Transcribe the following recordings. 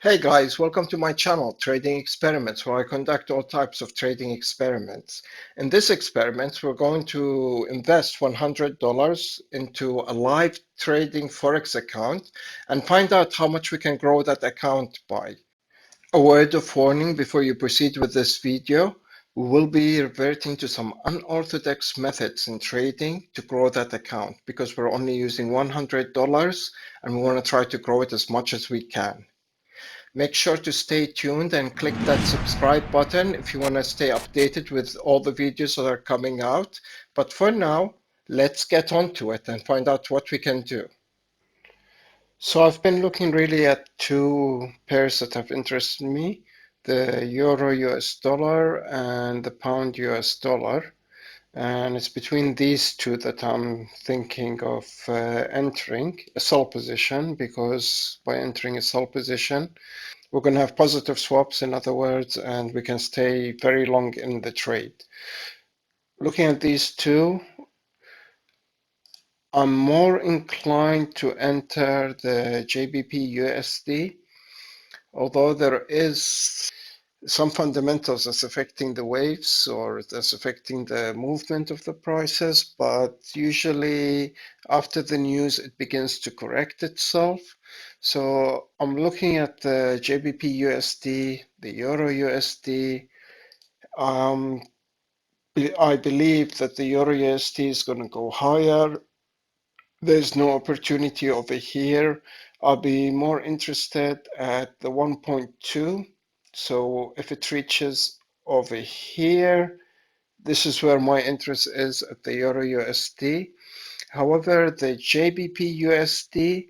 Hey guys, welcome to my channel, Trading Experiments, where I conduct all types of trading experiments. In this experiment, we're going to invest $100 into a live trading Forex account and find out how much we can grow that account by. A word of warning before you proceed with this video. We will be reverting to some unorthodox methods in trading to grow that account because we're only using $100 and we want to try to grow it as much as we can. Make sure to stay tuned and click that subscribe button if you want to stay updated with all the videos that are coming out. But for now, let's get on to it and find out what we can do. So I've been looking really at two pairs that have interested me, the Euro US dollar and the Pound US dollar. And it's between these two that I'm thinking of entering a sell position, because by entering a sell position, we're going to have positive swaps, in other words, and we can stay very long in the trade. Looking at these two, I'm more inclined to enter the JBP USD, although there is some fundamentals that's affecting the waves or that's affecting the movement of the prices, but usually after the news it begins to correct itself. So I'm looking at the JBP USD, the Euro USD. Um, I believe that the Euro USD is going to go higher. There's no opportunity over here. I'll be more interested at the 1.2. So if it reaches over here, this is where my interest is at the Euro USD. However, the JBP USD,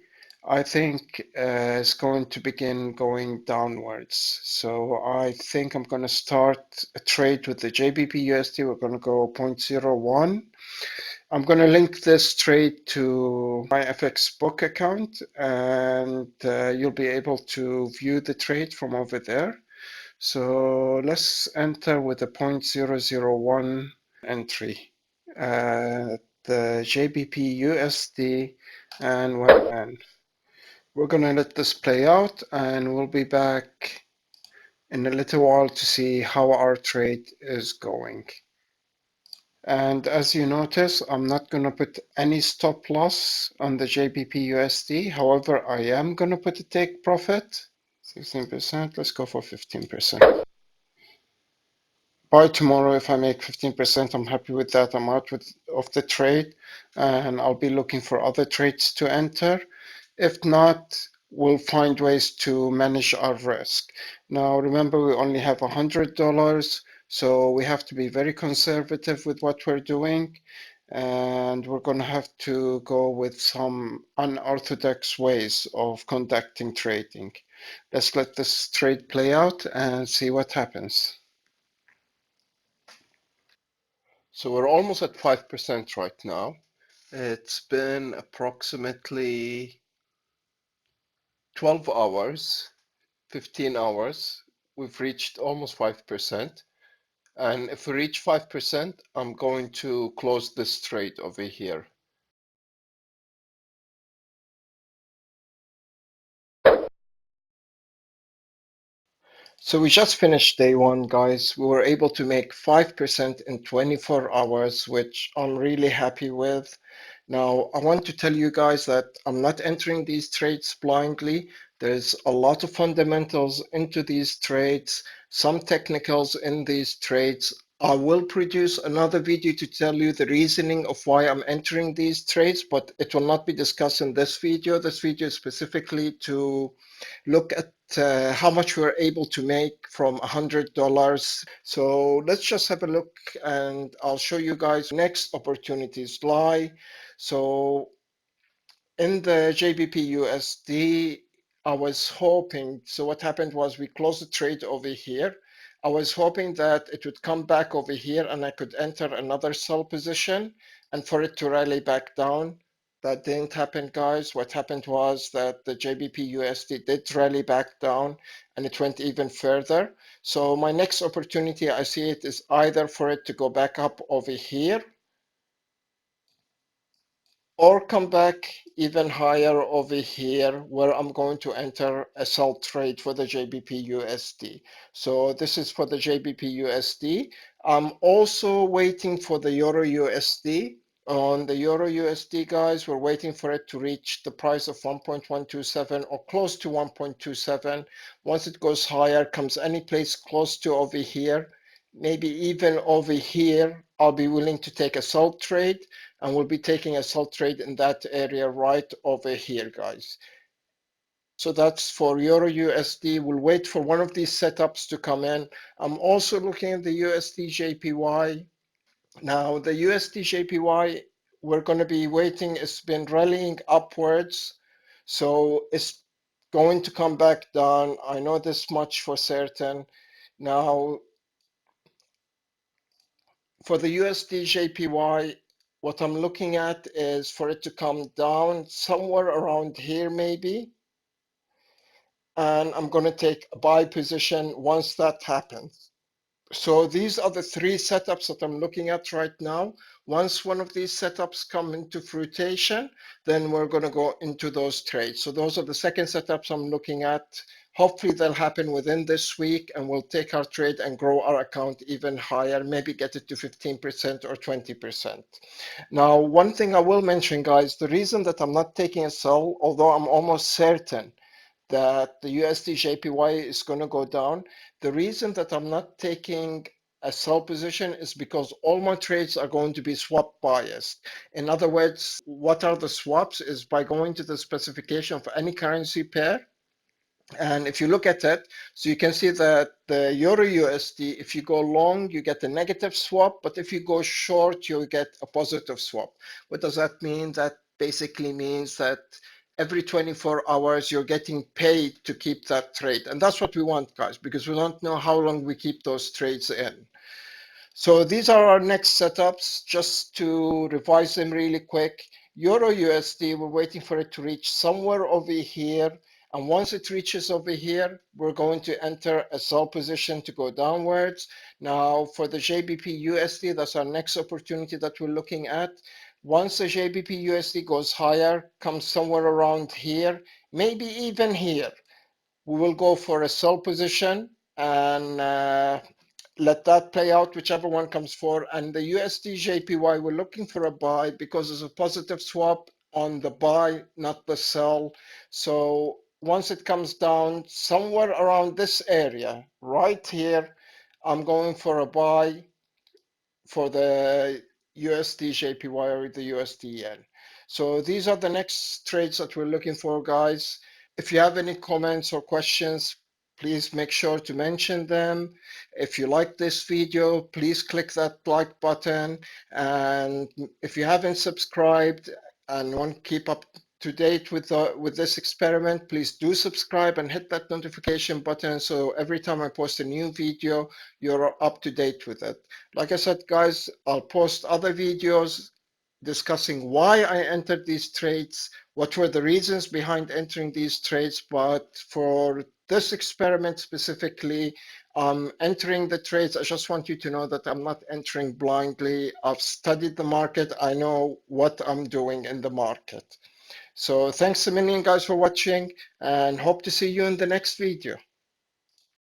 I think is going to begin going downwards. So I think I'm going to start a trade with the JBP USD. We're going to go 0.01. I'm going to link this trade to my MyFXbook account, and you'll be able to view the trade from over there. So let's enter with a 0.001 entry. The JBP USD, and we're going to let this play out, and we'll be back in a little while to see how our trade is going. And as you notice, I'm not going to put any stop loss on the JBP USD. However, I am going to put a take profit, 16%. Let's go for 15%. By tomorrow, if I make 15%, I'm happy with that. I'm out of the trade, and I'll be looking for other trades to enter. If not, we'll find ways to manage our risk. Now, remember, we only have $100, so we have to be very conservative with what we're doing, and we're going to have to go with some unorthodox ways of conducting trading. Let's let this trade play out and see what happens. So we're almost at 5% right now. It's been approximately 12 hours, 15 hours. We've reached almost 5%. And if we reach 5%, I'm going to close this trade over here. So we just finished day one, guys. We were able to make 5% in 24 hours, which I'm really happy with. Now, I want to tell you guys that I'm not entering these trades blindly. There's a lot of fundamentals into these trades, some technicals in these trades. I will produce another video to tell you the reasoning of why I'm entering these trades, but it will not be discussed in this video. This video is specifically to look at how much we're able to make from $100. So let's just have a look, and I'll show you guys next opportunities lie. So in the JBP USD, I was hoping, so what happened was we closed the trade over here. I was hoping that it would come back over here and I could enter another sell position and for it to rally back down. That didn't happen, guys. What happened was that the JBP USD did rally back down and it went even further. So my next opportunity, I see it, is either for it to go back up over here or come back even higher over here where I'm going to enter a sell trade for the JBP USD. So this is for the JBP USD. I'm also waiting for the Euro USD. On the Euro USD, guys, we're waiting for it to reach the price of 1.127 or close to 1.27. Once it goes higher, comes any place close to over here, maybe even over here, I'll be willing to take a sell trade, and we'll be taking a sell trade in that area right over here, guys. So that's for Euro USD. We'll wait for one of these setups to come in. I'm also looking at the USD JPY. Now, the USD JPY, we're going to be waiting. It's been rallying upwards, so it's going to come back down. I know this much for certain. Now, for the USD JPY, what I'm looking at is for it to come down somewhere around here maybe, and I'm going to take a buy position once that happens. So these are the three setups that I'm looking at right now. Once one of these setups come into fruition, then we're going to go into those trades. So those are the second setups I'm looking at. Hopefully they'll happen within this week, and we'll take our trade and grow our account even higher, maybe get it to 15% or 20%. Now, one thing I will mention, guys, the reason that I'm not taking a sell, although I'm almost certain that the USD JPY is going to go down. The reason that I'm not taking a sell position is because all my trades are going to be swap biased. In other words, what are the swaps is by going to the specification of any currency pair. And if you look at it, so you can see that the Euro USD, if you go long, you get a negative swap, but if you go short, you get a positive swap. What does that mean? That basically means that every 24 hours, you're getting paid to keep that trade. And that's what we want, guys, because we don't know how long we keep those trades in. So these are our next setups. Just to revise them really quick. Euro USD, we're waiting for it to reach somewhere over here. And once it reaches over here, we're going to enter a sell position to go downwards. Now for the JBP USD, that's our next opportunity that we're looking at. Once the JBP USD goes higher, comes somewhere around here, maybe even here, we will go for a sell position and let that play out, whichever one comes for. And the USD JPY, we're looking for a buy because there's a positive swap on the buy, not the sell. So once it comes down somewhere around this area, right here, I'm going for a buy for the USD JPY or the USD yen. So these are the next trades that we're looking for, guys. If you have any comments or questions, please make sure to mention them. If you like this video, please click that like button. And if you haven't subscribed and want to keep up to date with this experiment, please do subscribe and hit that notification button so every time I post a new video, you're up to date with it. Like I said, guys, I'll post other videos discussing why I entered these trades, what were the reasons behind entering these trades, but for this experiment specifically, entering the trades, I just want you to know that I'm not entering blindly. I've studied the market. I know what I'm doing in the market. So thanks a million, guys, for watching, and hope to see you in the next video.